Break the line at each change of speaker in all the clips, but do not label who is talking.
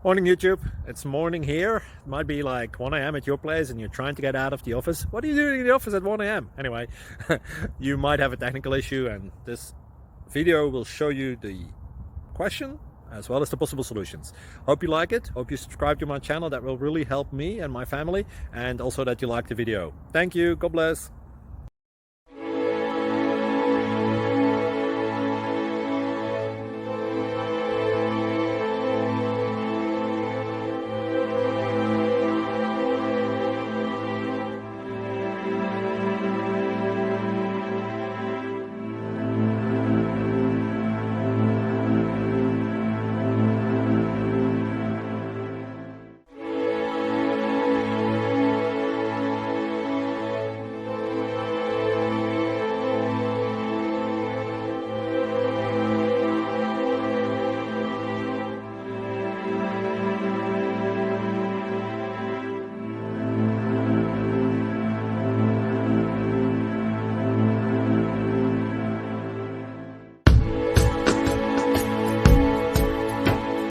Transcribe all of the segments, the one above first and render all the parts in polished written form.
Morning YouTube, it's morning here. It might be like 1 a.m. at your place and you're trying to get out of the office. What are you doing in the office at 1 a.m.? Anyway, you might have a technical issue and this video will show you the question as well as the possible solutions. Hope you like it, hope you subscribe to my channel. That will really help me and my family, and also that you like the video. Thank you, God bless.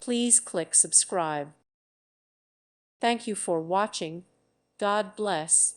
Please click subscribe. Thank you for watching. God bless.